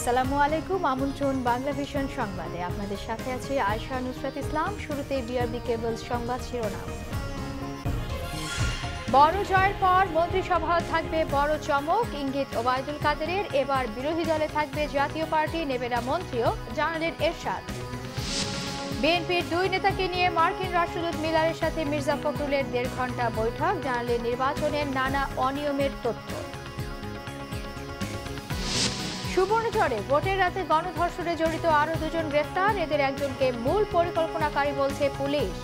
আসসালামু আলাইকুম, আমন্ত্রণ বাংলা ভিশন সংবাদে। আপনাদের সাথে আছি আয়েশা নুসরাত ইসলাম। শুরুতে বিআরবি কেবলস সংবাদ শিরোনাম। বড় জয়ের পর মন্ত্রিসভায় থাকবে বড় চমক, ইঙ্গিত ওবায়দুল কাদেরের। এবার বিরোধী দলে থাকবে জাতীয় পার্টি, নেবে না মন্ত্রীও, জানালেন এরশাদ। বিএনপির দুই নেতাকে নিয়ে মার্কিন রাষ্ট্রদূত মিলারের সাথে মির্জা ফখরুলের 1.5 ঘণ্টা বৈঠক, জানালেন নির্বাচনের নানা অনিয়মের তথ্য। সুবর্ণচরে ভোটের রাতে গণধর্ষণে জড়িত আরো 2 জন গ্রেফতার, এদের একজনকে মূল পরিকল্পনাকারী বলছে পুলিশ।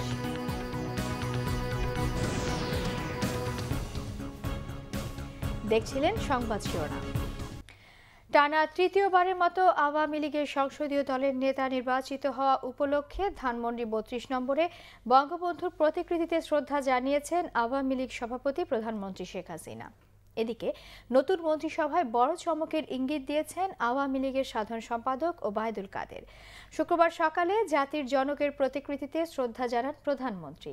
দেখছিলেন সংবাদ শিরোনাম। টানা তৃতীয়বারের মতো আওয়ামী লীগের সংসদীয় দলের নেতা নির্বাচিত হওয়া উপলক্ষে ধানমন্ডি 32 নম্বরে বঙ্গবন্ধুর প্রতিকৃতিতে শ্রদ্ধা জানিয়েছেন আওয়ামী লীগ সভাপতি প্রধানমন্ত্রী শেখ হাসিনা। এদিকে নতুন মন্ত্রিসভায় বড় চমকের ইঙ্গিত দিয়েছেন আওয়ামী লীগের সাধারণ সম্পাদক ওবায়দুল কাদের। শুক্রবার সকালে জাতির জনকের প্রতিকৃতিতে শ্রদ্ধা জানান প্রধানমন্ত্রী।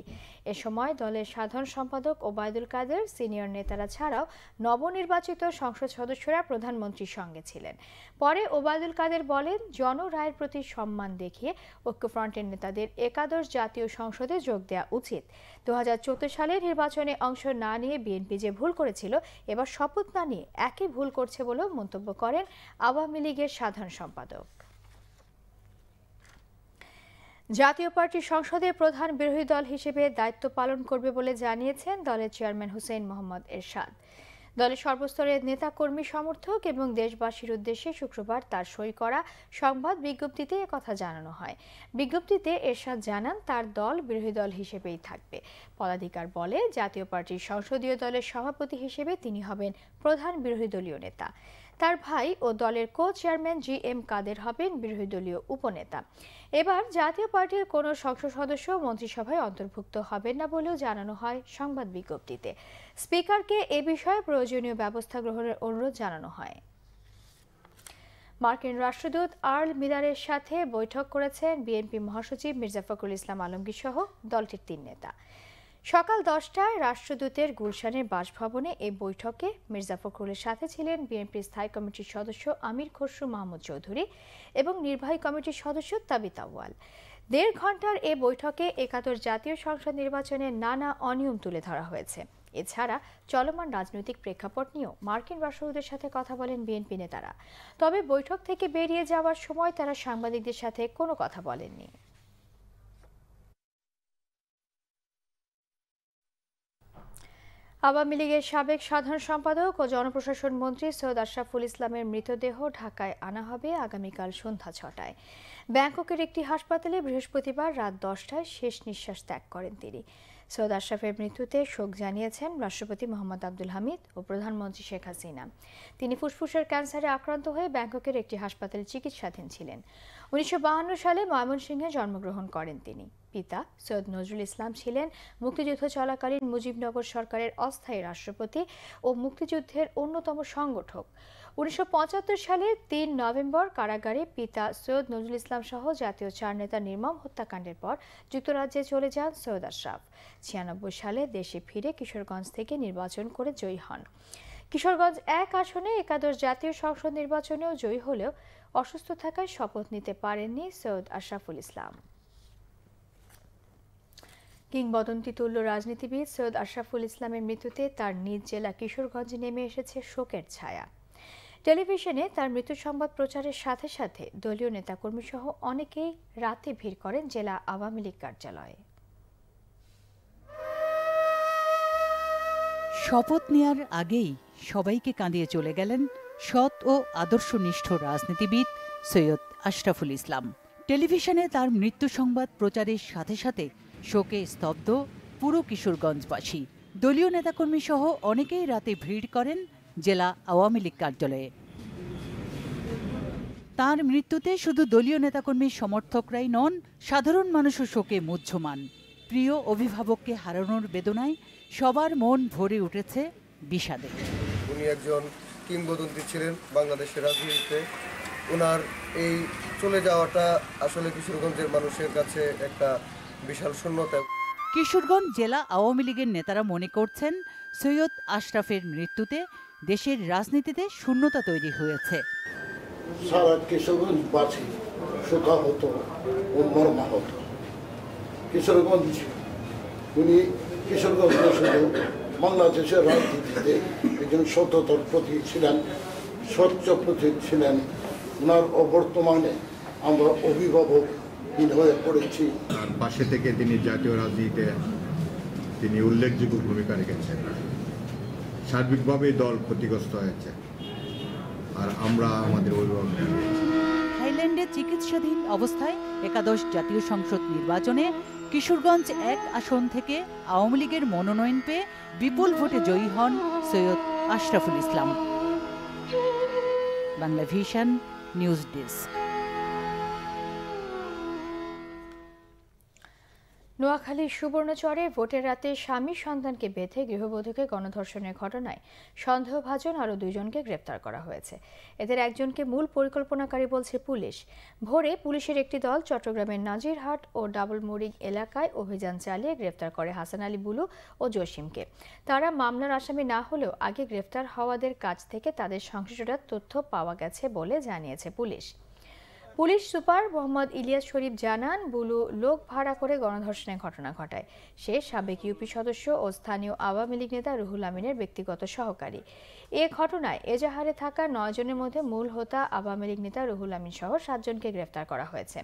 এ সময় দলের সাধারণ সম্পাদক ওবায়দুল কাদের, সিনিয়র নেতারা ছাড়াও নবনির্বাচিত সংসদ সদস্যরা প্রধানমন্ত্রীর সঙ্গে ছিলেন। পরে ওবায়দুল কাদের বলেন, জনরায়ের প্রতি সম্মান দেখিয়ে ঐক্যফ্রন্টের নেতাদের একাদশ জাতীয় সংসদে যোগ দেওয়া উচিত। 2014 সালের নির্বাচনে অংশ না নিয়ে বিএনপি যে ভুল করেছিল, এবার শপথ না নিয়ে একই ভুল করছে বলেও মন্তব্য করেন আওয়ামী লীগের সাধারণ সম্পাদক। জাতীয় পার্টির সংসদে প্রধান বিরোধী দল হিসেবে দায়িত্ব পালন করবে বলে জানিয়েছেন দলের চেয়ারম্যান হুসেইন মোহাম্মদ এরশাদ। দলের সর্বস্তরের নেতাকর্মী, সমর্থক এবং দেশবাসীর উদ্দেশ্যে শুক্রবার তার সই করা সংবাদ বিজ্ঞপ্তিতে একথা জানানো হয়। বিজ্ঞপ্তিতে এরশাদ জানান, তার দল বিরোধী দল হিসেবেই থাকবে। পদাধিকার বলে, জাতীয় পার্টির সংসদীয় দলের সভাপতি হিসেবে তিনি হবেন প্রধান বিরোধী দলীয় নেতা। তার ভাই ও দলের কো চেয়ারম্যান GM কাদের হবেন বিরোধী দলীয় উপনেতা। এবার জাতীয় পার্টির কোনো সংসদ সদস্য মন্ত্রিসভায় অন্তর্ভুক্ত হবেন না বলেও জানানো হয় সংবাদ বিজ্ঞপ্তিতে। স্পিকারকে এ বিষয়ে প্রয়োজনীয় ব্যবস্থা গ্রহণের অনুরোধ জানানো হয়। মার্কিন রাষ্ট্রদূত আর্ল মিলারের সাথে বৈঠক করেছেন বিএনপি মহাসচিব মির্জা ফখরুল ইসলাম আলমগীর সহ দলটির 3 নেতা। সকাল 10টায় রাষ্ট্রদূতের গুলশানের বাসভবনে এই বৈঠকে মির্জা ফখরুলের সাথে ছিলেন বিএনপির স্থায়ী কমিটির সদস্য আমির খসরু মাহমুদ চৌধুরী এবং নির্বাহী কমিটির সদস্য তাবিত আউয়াল। 1.5 ঘণ্টার এ বৈঠকে একাদশ জাতীয় সংসদ নির্বাচনের নানা অনিয়ম তুলে ধরা হয়েছে। এছাড়া চলমান রাজনৈতিক প্রেক্ষাপট নিয়েও মার্কিন রাষ্ট্রদূতের সাথে কথা বলেন বিএনপি নেতারা। তবে বৈঠক থেকে বেরিয়ে যাওয়ার সময় তারা সাংবাদিকদের সাথে কোনো কথা বলেননি। আওয়ামী লীগের সাবেক সাধারণ সম্পাদক ও জনপ্রশাসন মন্ত্রী সৈয়দ আশরাফুল ইসলামের মৃতদেহ ঢাকায় আনা হবে আগামীকাল সন্ধ্যা 6টায়। ব্যাংককের একটি হাসপাতালে বৃহস্পতিবার রাত 10টায় শেষ নিঃশ্বাস ত্যাগ করেন তিনি। সৈয়দ আশরাফের মৃত্যুতে শোক জানিয়েছেন রাষ্ট্রপতি মোহাম্মদ আব্দুল হামিদ ও প্রধানমন্ত্রী শেখ হাসিনা। তিনি ফুসফুসের ক্যান্সারে আক্রান্ত হয়ে ব্যাংককের একটি হাসপাতালে চিকিৎসাধীন ছিলেন। 1952 সালে ময়মনসিংহে জন্মগ্রহণ করেন তিনি। পিতা সৈয়দ নজরুল ইসলাম ছিলেন মুক্তিযুদ্ধ চলাকালীন মুজিবনগর সরকারের অস্থায়ী রাষ্ট্রপতি ও মুক্তিযুদ্ধের অন্যতম সংগঠক। 1975 সালের 3 নভেম্বর কারাগারে পিতা সৈয়দ নজরুল ইসলাম সহ জাতীয় 4 নেতার নির্মম হত্যাকাণ্ডের পর যুক্তরাজ্যে চলে যান সৈয়দ আশরাফ। 96 সালে দেশে ফিরে কিশোরগঞ্জ থেকে নির্বাচন করে জয়ী হন। কিশোরগঞ্জ 1 আসনে একাদশ জাতীয় সংসদ নির্বাচনেও জয়ী হলেও অসুস্থ থাকায় শপথ নিতে পারেননি সৈয়দ আশরাফুল ইসলাম। কিংবদন্তি তুল্য রাজনীতিবিদ সৈয়দ আশরাফুল ইসলামের মৃত্যুতে তার নিজ জেলা কিশোরগঞ্জে নেমে এসেছে শোকের ছায়া। টেলিভিশনে তার মৃত্যু সংবাদ প্রচারের সাথে সাথে দলীয় নেতাকর্মী সহ অনেকেই রাতে ভিড় করেন জেলা আওয়ামী লীগ কার্যালয়ে। শপথ নেয়ার আগেই সবাইকে কাঁদিয়ে চলে গেলেন সৎ ও আদর্শনিষ্ঠ রাজনীতিবিদ সৈয়দ আশরাফুল ইসলাম। টেলিভিশনে তার মৃত্যু সংবাদ প্রচারের সাথে সাথে শোকে স্তব্ধ পুরো কিশোরগঞ্জবাসী। দলীয় নেতাকর্মী সহ অনেকেই রাতে ভিড় করেন জেলা আওয়ামী লীগ কার্যালয়ে। তার মৃত্যুতে শুধু দলীয় নেতাকর্মীর সমর্থকরাই নন, সাধারণ মানুষও শোকে মুহ্যমান। প্রিয় অভিভাবককে হারানোর বেদনায় সবার মন ভরে উঠেছে বিষাদে। উনি একজন কিংবদন্তি ছিলেন বাংলাদেশের রাজনীতিতে। ওনার এই চলে যাওয়াটা আসলে কিশোরগঞ্জের মানুষের কাছে একটা বিশাল শূন্যতা। কিশোরগঞ্জ জেলা আওয়ামী লীগের নেতারা মনে করছেন, সৈয়দ আশরাফের মৃত্যুতে দেশের রাজনীতিতে শূন্যতা তৈরি হয়েছে। সারা কিশোরগঞ্জবাসী শোকাহত ও মর্মাহত। কিশোরগঞ্জ উনি কিশোরগঞ্জ শুধু বাংলাদেশের রাজনীতিতে একজন সততার প্রতীক ছিলেন, স্বচ্ছ প্রতীক ছিলেন। ওনার অবর্তমানে আমরা অভিভাবকহীন হয়ে পড়েছি। আর পাশে থেকে তিনি জাতীয় রাজনীতিতে তিনি উল্লেখযোগ্য ভূমিকা রেখেছেন। সার্বিকভাবে দল ক্ষতিগ্রস্ত হয়েছে আর আমরা আমাদের অভিভাবক থাইল্যান্ডে চিকিৎসাধীন অবস্থায় একাদশ জাতীয় সংসদ নির্বাচনে কিশোরগঞ্জ 1 আসন থেকে আওয়ামী লীগের মনোনয়ন পেয়ে বিপুল ভোটে জয়ী হন Syed Ashraful Islam. Bangla vision news desk. নোয়াখালীর সুবর্ণচরে ভোটের রাতে স্বামী সন্তানকে বেঁধে গৃহবধূকে গণধর্ষণের ঘটনায় সন্দেহভাজন আরও 2 জনকে গ্রেপ্তার করা হয়েছে। এদের একজনকে মূল পরিকল্পনাকারী বলছে পুলিশ। ভোরে পুলিশের একটি দল চট্টগ্রামের নাজিরহাট ও ডাবলমোরিং এলাকায় অভিযান চালিয়ে গ্রেপ্তার করে হাসান আলী বুলু ও জসিমকে। তারা মামলার আসামি না হলেও আগে গ্রেপ্তার হওয়াদের কাছ থেকে তাদের সংশ্লিষ্টতার তথ্য পাওয়া গেছে বলে জানিয়েছে police. Police super Mohammad Ilias Sharif জানান, বুলু লোক ভাড়া করে গণধর্ষণের ঘটনা ঘটায়। সে সাবেক ইউপি সদস্য ও স্থানীয় আওয়ামী লীগ নেতা রুহুল আমিনের ব্যক্তিগত সহকারী। এ ঘটনায় এজাহারে থাকা 9 জনের মধ্যে মূল হোতা আওয়ামী লীগ নেতা রুহুল আমিন সহ 7 জনকে গ্রেফতার করা হয়েছে।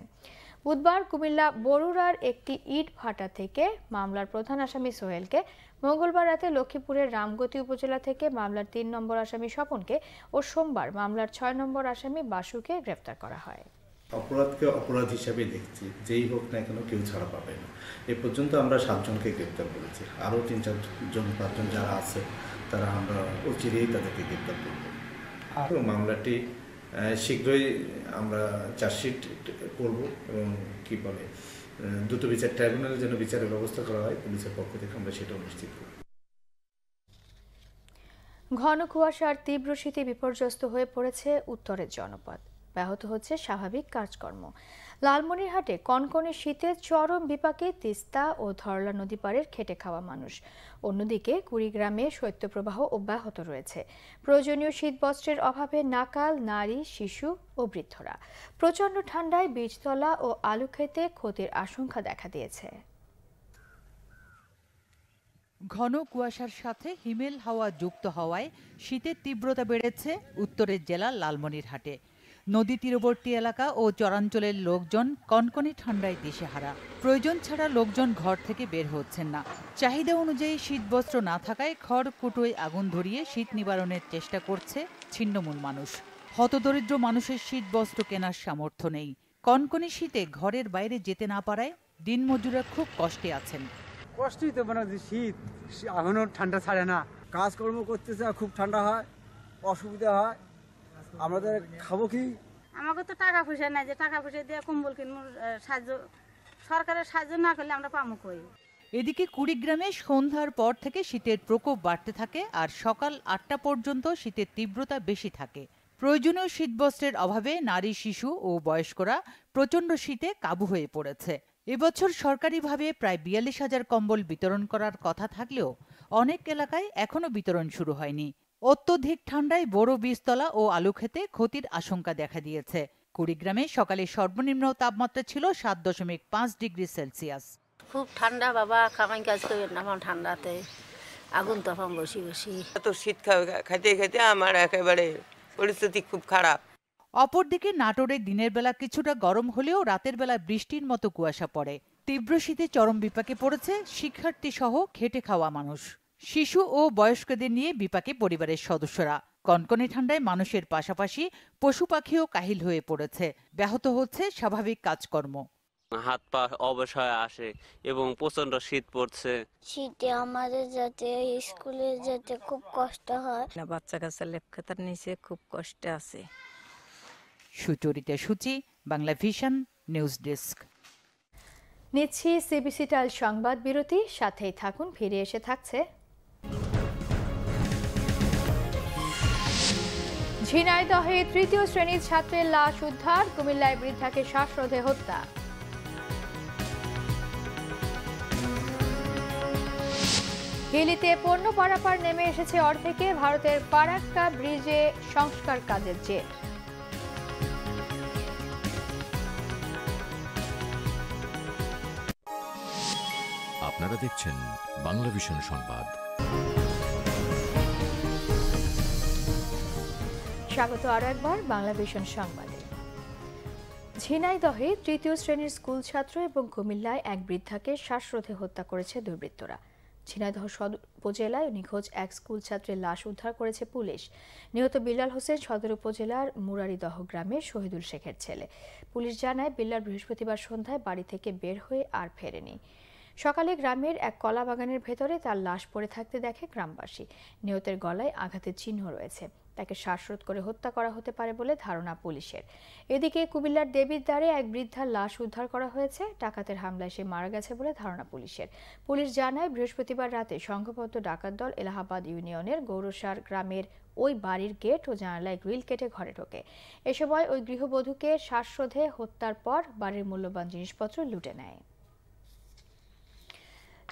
বুধবার কুমিল্লা বরুড়ার একটি ইট ভাটা থেকে মামলার প্রধান আসামি সোহেলকে, মঙ্গলবার রাতে লক্ষ্মীপুরের রামগতি উপজেলা থেকে মামলার 3 নম্বর আসামি স্বপনকে ও সোমবার মামলার 6 নম্বর আসামি বাসুকে গ্রেফতার করা হয়। অপরাধকে অপরাধ হিসাবে দেখছি, যেই হোক না কেন কেউ ছাড়া পাবে না। এ পর্যন্ত আমরা 7 জনকে গ্রেপ্তার করেছি, আরও 3-4 জন 5 জন যারা আছে তারা আমরা অচিরেই তাদেরকে গ্রেপ্তার করব। আর মামলাটি শীঘ্রই আমরা চার্জশিট করব এবং কি বলে দ্রুত বিচার ট্রাইব্যুনালের জন্য বিচারের ব্যবস্থা করা হয়। পুলিশের পক্ষ থেকে আমরা সেটাও নিশ্চিত করব। ঘন কুয়াশার তীব্র শীতে বিপর্যস্ত হয়ে পড়েছে উত্তরের জনপদ। ব্যাহত হচ্ছে স্বাভাবিক কাজকর্ম। লালমনিরহাটে কনকনে শীতে চরম বিপাকে তিস্তা ও ধরলা নদী পাড়ের খেটে খাওয়া মানুষ। অন্যদিকে কুড়িগ্রামে শৈত্যপ্রবাহ অব্যাহত রয়েছে। প্রয়োজনীয় শীতবস্ত্রের অভাবে নাকাল নারী, শিশু ও বৃদ্ধরা। প্রচণ্ড ঠান্ডায় বীজতলা ও আলু খেতে ক্ষতির আশঙ্কা দেখা দিয়েছে। ঘন কুয়াশার সাথে হিমেল হাওয়া যুক্ত হওয়ায় শীতের তীব্রতা বেড়েছে উত্তরের জেলা লালমনিরহাটে। নদী তীরবর্তী এলাকা ও চরাঞ্চলের লোকজন কনকনে ঠান্ডায় দিশেহারা। প্রয়োজন ছাড়া লোকজন ঘর থেকে বের হচ্ছেন না। চাহিদা অনুযায়ী শীতবস্ত্র না থাকায় খড় কুটোয় আগুন ধরিয়ে শীত নিবারণের চেষ্টা করছে ছিন্নমূল মানুষ। হতদরিদ্র মানুষের শীতবস্ত্র কেনার সামর্থ্য নেই। কনকনে শীতে ঘরের বাইরে যেতে না পারায় দিনমজুররা খুব কষ্টে আছেন। কষ্টই তো, মানে শীত এখনো ঠান্ডা ছাড়ে না। কাজকর্ম করতেছে, খুব ঠান্ডা হয়, অসুবিধা হয়। আমাদের খাবো কি? আমাকে তো টাকা পয়সা নাই যে টাকা পয়সা দিয়ে কম্বল কিনবো। সাহায্য সরকারের সাহায্য না করলে আমরা পাবো কই? এদিকে কুড়িগ্রামে সন্ধ্যার পর থেকে শীতের প্রকোপ বাড়তে থাকে আর সকাল 8টা পর্যন্ত শীতের তীব্রতা বেশি থাকে। প্রয়োজনীয় শীতবস্ত্রের অভাবে নারী, শিশু ও বয়স্করা প্রচণ্ড শীতে কাবু হয়ে পড়েছে। এবছর সরকারিভাবে প্রায় 42,000 কম্বল বিতরণ করার কথা থাকলেও অনেক এলাকায় এখনো বিতরণ শুরু হয়নি। অত্যধিক ঠান্ডায় বড় বীজতলা ও আলু খেতে ক্ষতির আশঙ্কা দেখা দিয়েছে। কুড়িগ্রামে সকালে সর্বনিম্ন তাপমাত্রা ছিল 7.5 ডিগ্রি সেলসিয়াস। খুব ঠান্ডা বাবা, কামাই কাজ করবেন না ঠান্ডাতে, আগুন তখন বসি বসি। তো শীত খাইতে খাইতে আমার একেবারে পরিস্থিতি খুব খারাপ। অপরদিকে নাটোরে দিনের বেলা কিছুটা গরম হলেও রাতের বেলা বৃষ্টির মতো কুয়াশা পড়ে। তীব্র শীতে চরম বিপাকে পড়েছে শিক্ষার্থী সহ খেটে খাওয়া মানুষ। শিশু ও বয়স্কদের নিয়ে বিপাকে পরিবারের সদস্যরা। কনকনে ঠান্ডায় মানুষের পাশাপাশি পশু পাখিও কাহিল হয়ে পড়েছে। ব্যাহত হচ্ছে স্বাভাবিক কাজকর্ম। হাত পা অবশ হয়ে আসে এবং প্রচন্ড শীত পড়ছে। শীতে আমাদের যাতে স্কুলে যেতে খুব কষ্ট হয়। বাচ্চা কাচ্চা লেপখাতার নিচে খুব কষ্ট আছে। সুচরিতা সূচি, বাংলা ভিশন নিউজ ডেস্ক। নিচ্ছি সিবিসি টাইল সংবাদ বিরতি, সাথেই থাকুন। ফিরে এসে থাকছে ঝিনাইদহে 3য় শ্রেণীর ছাত্রের লাশ উদ্ধার, কুমিল্লায় বৃদ্ধাকে শ্বাসরোধে হত্যা। হিলিতে পণ্য পারাপার নেমে এসেছে অর্ধেকে, ভারতের ফারাক্কা ব্রিজে সংস্কার কাজের জের। আপনারা দেখছেন বাংলা ভিশন সংবাদ। স্বাগত আরও একবার বাংলা ভিশন সংবাদে। ঝিনাইদহে তৃতীয় শ্রেণীর স্কুল ছাত্র এবং কুমিল্লায় এক বৃদ্ধাকে শ্বাসরোধে হত্যা করেছে দুর্বৃত্তরা। ঝিনাইদহ সদর উপজেলায় নিখোঁজ এক স্কুল ছাত্রের লাশ উদ্ধার করেছে পুলিশ। নিহত বিল্লাল হোসেন সদর উপজেলার মুরারিদহ গ্রামের শহীদুল শেখের ছেলে। পুলিশ জানায়, বিল্লাল বৃহস্পতিবার সন্ধ্যায় বাড়ি থেকে বের হয়ে আর ফেরেনি। সকালে গ্রামের এক কলা বাগানের ভেতরে তার লাশ পড়ে থাকতে দেখে গ্রামবাসী। নিহতের গলায় আঘাতের চিহ্ন রয়েছে। তাকে শ্বাসরোধ করে হত্যা করা হতে পারে বলে ধারণা পুলিশের। এদিকে কুমিল্লার দেবীদ্বারে এক বৃদ্ধার লাশ উদ্ধার করা হয়েছে। ডাকাতের হামলায় সে মারা গেছে বলে ধারণা পুলিশের। পুলিশ জানায়, বৃহস্পতিবার রাতে সংঘবদ্ধ ডাকাত দল এলাহাবাদ ইউনিয়নের গৌরসার গ্রামের ওই বাড়ির গেট ও জানালায় গ্রিল কেটে ঘরে ঢোকে। এ সময় ওই গৃহবধূকে শ্বাসরোধে হত্যার পর বাড়ির মূল্যবান জিনিসপত্র লুটে নেয়।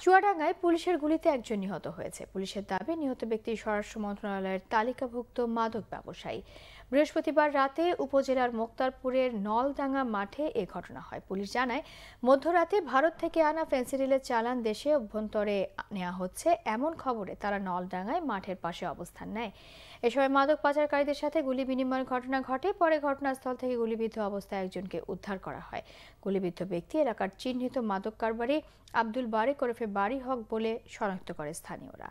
চুয়াডাঙ্গায় পুলিশের গুলিতে একজন নিহত হয়েছে। পুলিশের দাবি, নিহত ব্যক্তি স্বরাষ্ট্র মন্ত্রণালয়ের তালিকাভুক্ত মাদক ব্যবসায়ী। বৃহস্পতিবার রাতে উপজেলার মোক্তারপুরের নলডাঙ্গা মাঠে এ ঘটনা হয়। পুলিশ জানায়, মধ্যরাতে ভারত থেকে আনা ফেন্সিডিলের চালান দেশে অভ্যন্তরে নেওয়া হচ্ছে এমন খবরে তারা নলডাঙ্গায় মাঠের পাশে অবস্থান নেয়। এ সময় মাদক পাচারকারীদের সাথে গুলি বিনিময়ের ঘটনা ঘটে। পরে ঘটনাস্থল থেকে গুলিবিদ্ধ অবস্থায় একজনকে উদ্ধার করা হয়। গুলিবিদ্ধ ব্যক্তি এলাকার চিহ্নিত মাদক কারবারি আব্দুল বারেক ওরফে বারি হক বলে শনাক্ত করে স্থানীয়রা।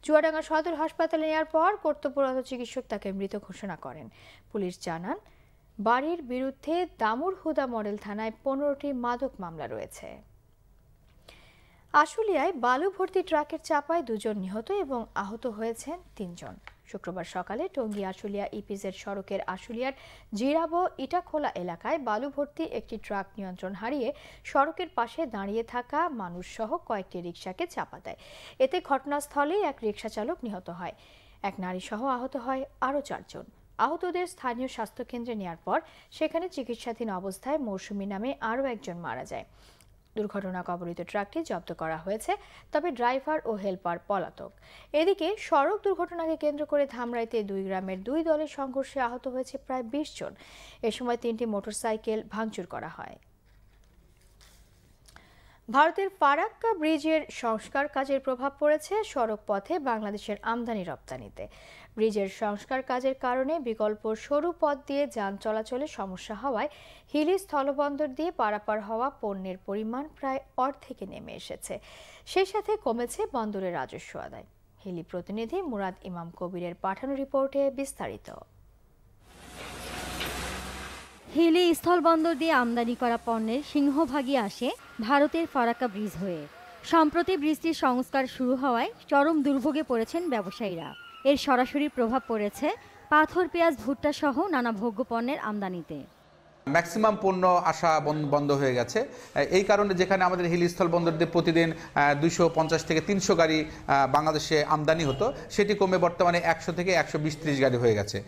চুয়াডাঙ্গা সদর হাসপাতালে নেওয়ার পর কর্তব্যরত চিকিৎসক তাকে মৃত ঘোষণা করেন। পুলিশ জানান, বাড়ির বিরুদ্ধে দামুর হুদা মডেল থানায় 15টি মাদক মামলা রয়েছে। আশুলিয়ায় বালু ভর্তি ট্রাকের চাপায় 2 জন নিহত এবং আহত হয়েছেন 3 জন। শুক্রবার সকালে টঙ্গী আশুলিয়া ইপিজেড সড়কের আশুলিয়ার জিরাবো ইটাখোলা এলাকায় বালু ভর্তি একটি ট্রাক নিয়ন্ত্রণ হারিয়ে সড়কের পাশে দাঁড়িয়ে থাকা মানুষ সহ কয়েকটি রিকশাকে চাপা দেয়। এতে ঘটনাস্থলেই এক রিকশা চালক নিহত হয়। এক নারী সহ আহত হয় আরও 4 জন। আহতদের স্থানীয় স্বাস্থ্যকেন্দ্রে নেওয়ার পর সেখানে চিকিৎসাধীন অবস্থায় মৌসুমী নামে আরও একজন মারা যায়। দুর্ঘটনা কবলিত ট্রাকটি জব্দ করা হয়েছে, তবে ড্রাইভার ও হেলপার পলাতক। এদিকে সড়ক দুর্ঘটনাকে কেন্দ্র করে ধামরাইতে 2 গ্রামের 2 দলের সংঘর্ষে আহত হয়েছে প্রায় 20 জন। এ সময় 3টি মোটরসাইকেল ভাঙচুর করা হয়। ভারতের ফারাক্কা ব্রিজের সংস্কার কাজের প্রভাব পড়েছে সড়ক পথে বাংলাদেশের আমদানি রপ্তানিতে। ব্রিজের সংস্কার কাজের কারণে বিকল্প সরু পথ দিয়ে যান চলাচলে সমস্যা হওয়ায় হিলি স্থলবন্দর দিয়ে পারাপার হওয়া পণ্যের পরিমাণ প্রায় অর্ধেকে নেমে এসেছে। সেই সাথে কমেছে বন্দরের রাজস্ব আদায়। হিলি প্রতিনিধি মুরাদ ইমাম কবিরের পাঠানো রিপোর্টে বিস্তারিত। হিলি স্থলবন্দর দিয়ে আমদানি করা পণ্যের সিংহভাগই আসে ভারতের ফারাক্কা ব্রিজ হয়ে। সম্প্রতি ব্রিজটির সংস্কার শুরু হওয়ায় চরম দুর্ভোগে পড়েছেন ব্যবসায়ীরা। এর সরাসরি প্রভাব পড়েছে পাথর, পেঁয়াজ, ভুট্টা সহ নানা ভোগ্য পণ্যের আমদানিতে। ম্যাক্সিমাম পণ্য আসা বন্ধ হয়ে গেছে। এই কারণে যেখানে আমাদের হিলি স্থলবন্দর দিয়ে প্রতিদিন 250 থেকে 300 গাড়ি বাংলাদেশে আমদানি হতো, সেটি কমে বর্তমানে 100 থেকে 120-30 গাড়ি হয়ে গেছে।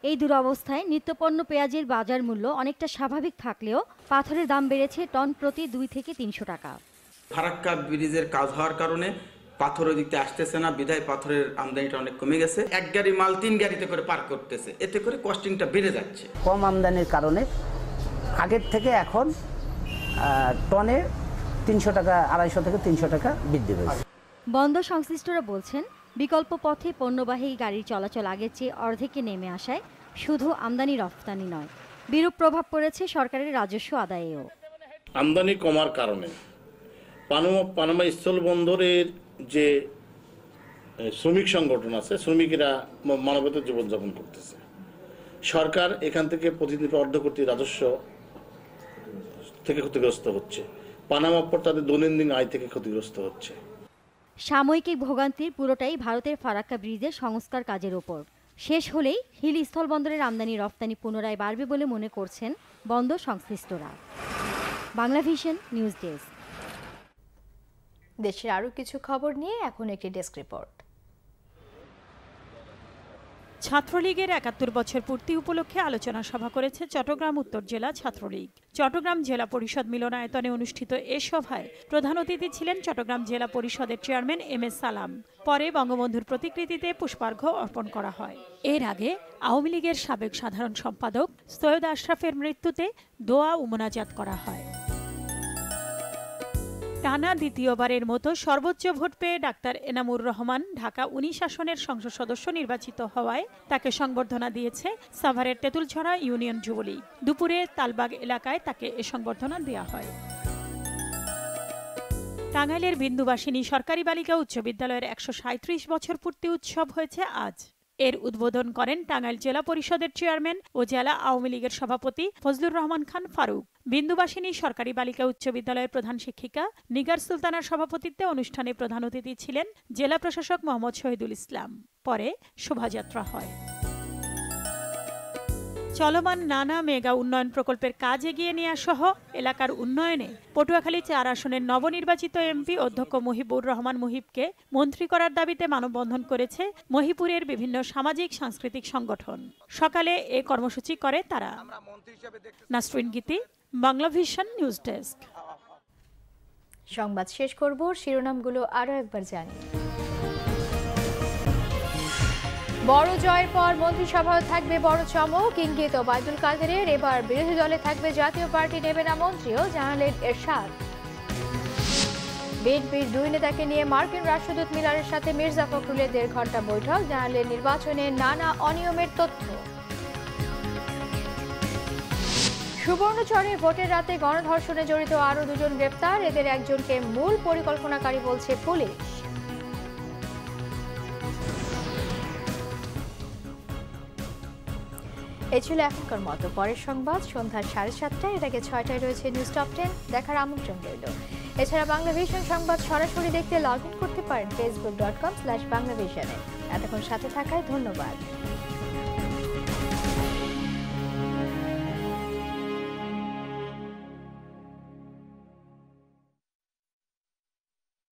এই দুরবস্থায় নিত্যপণ্য পেঁয়াজের বাজার মূল্য অনেকটা স্বাভাবিক থাকলেও পাথরের দাম বেড়েছে টন প্রতি 2 থেকে 300 টাকা। ফারাক্কা ব্রিজের কাজ হওয়ার কারণে পাথরের দিতে আসতেছে না, বিধায় পাথরের আমদানিটা অনেক কমে গেছে। 1 গাড়ি মাল 3 গাড়িতে করে পার করতেছে, এতে করে কস্টিংটা বেড়ে যাচ্ছে। কম আমদানির কারণে আগের থেকে এখন টনে 300 টাকা, 250 থেকে 300 টাকা বৃদ্ধি হয়েছে। বন্দর সংশ্লিষ্টরা বলছেন, বিকল্প পথে পণ্যবাহী গাড়ির চলাচল আগের চেয়ে অর্ধেকে নেমে আসায় শুধু আমদানি রপ্তানি নয়, বিরূপ প্রভাব পড়েছে সরকারের রাজস্ব আদায়েও। আমদানি কমার কারণে পানামা স্থলবন্দরের যে শ্রমিক সংগঠন আছে, শ্রমিকেরা মানবেতর জীবনযাপন করতেছে। সরকার এখান থেকে প্রতিদিন অর্ধকোটি রাজস্ব থেকে ক্ষতিগ্রস্ত হচ্ছে। পানামা পোর্ট তাদের দৈনন্দিন আয় থেকে ক্ষতিগ্রস্ত হচ্ছে। সাময়িক ভোগান্তির পুরোটাই ভারতের ফারাক্কা ব্রিজের সংস্কার কাজের ওপর। শেষ হলেই হিল স্থলবন্দরের আমদানি রপ্তানি পুনরায় বাড়বে বলে মনে করছেন বন্দর সংশ্লিষ্টরা। Bangla vision news desk. দেশের আরও কিছু খবর নিয়ে এখন একটি ডেস্ক রিপোর্ট। ছাত্রলীগের ৭১ বছর পূর্তি উপলক্ষে আলোচনা সভা করেছে চট্টগ্রাম উত্তর জেলা ছাত্রলীগ। চট্টগ্রাম জেলা পরিষদ মিলনায়তনে অনুষ্ঠিত এ সভায় প্রধান অতিথি ছিলেন চট্টগ্রাম জেলা পরিষদের চেয়ারম্যান এম.এস. সালাম। পরে বঙ্গবন্ধুর প্রতিকৃতিতে পুষ্পার্ঘ্য অর্পণ করা হয়। এর আগে আওয়ামী লীগের সাবেক সাধারণ সম্পাদক সৈয়দ আশরাফের মৃত্যুতে দোয়া ও মোনাজাত করা হয়। টানা দ্বিতীয়বারের মতো সর্বোচ্চ ভোট পেয়ে ডাক্তার এনামুর রহমান ঢাকা 19 আসনের সংসদ সদস্য নির্বাচিত হওয়ায় তাকে সংবর্ধনা দিয়েছে সাভারের তেঁতুলছড়া ইউনিয়ন যুবলীগ। দুপুরে তালবাগ এলাকায় তাকে এ সংবর্ধনা দেওয়া হয়। টাঙ্গাইলের বিন্দুবাসিনী সরকারি বালিকা উচ্চ বিদ্যালয়ের 137 বছর পূর্তি উৎসব হয়েছে আজ। এর উদ্বোধন করেন টাঙ্গাইল জেলা পরিষদের চেয়ারম্যান ও জেলা আওয়ামী লীগের সভাপতি ফজলুর রহমান খান ফারুক। বিন্দুবাসিনী সরকারি বালিকা উচ্চ বিদ্যালয়ের প্রধান শিক্ষিকা নিগার সুলতানার সভাপতিত্বে অনুষ্ঠানে প্রধান অতিথি ছিলেন জেলা প্রশাসক মোহাম্মদ শহীদুল ইসলাম। পরে শোভাযাত্রা হয়। চলমান নানা মেগা উন্নয়ন প্রকল্পের কাজ এগিয়ে নেওয়া সহ এলাকার উন্নয়নে পটুয়াখালী 4 আসনের নবনির্বাচিত এমপি অধ্যক্ষ মহিবুর রহমান মুহিবকে মন্ত্রী করার দাবিতে মানববন্ধন করেছে মহিপুরের বিভিন্ন সামাজিক সাংস্কৃতিক সংগঠন। সকালে এ কর্মসূচি করে তারা। নাসরিন গীতি, বাংলা ভিশন নিউজ ডেস্ক। সংবাদ শেষ করব, শিরোনামগুলো আরো একবার জানি। বড় জয়ের পর মন্ত্রিসভায় থাকবে বড় চমক, ইঙ্গিত ওবায়দুল কাদেরের। এবার বিরোধী দলে থাকবে জাতীয় পার্টি, নেবে না মন্ত্রীও, জানালেন এরশাদ। বিএনপির 2 নেতাকে নিয়ে মার্কিন রাষ্ট্রদূত মিলারের সাথে মির্জা ফখরুলের 1.5 ঘণ্টা বৈঠক, জানালেন নির্বাচনে নানা অনিয়মের তথ্য। সুবর্ণচরে ভোটের রাতে গণধর্ষণে জড়িত আরও 2 জন গ্রেপ্তার, এদের একজনকে মূল পরিকল্পনাকারী বলছে পুলিশ। এ ছিল এখনকার মতো। পরের সংবাদ সন্ধ্যা 7:30টায়, এর আগে 6টায় রয়েছে নিউজ টপ 10, দেখার আমন্ত্রণ রইল। এছাড়া বাংলা ভিশন সংবাদ সরাসরি দেখতে লগ ইন করতে পারেন facebook.com/বাংলাভিশনে। এতক্ষণ সাথে থাকায় ধন্যবাদ।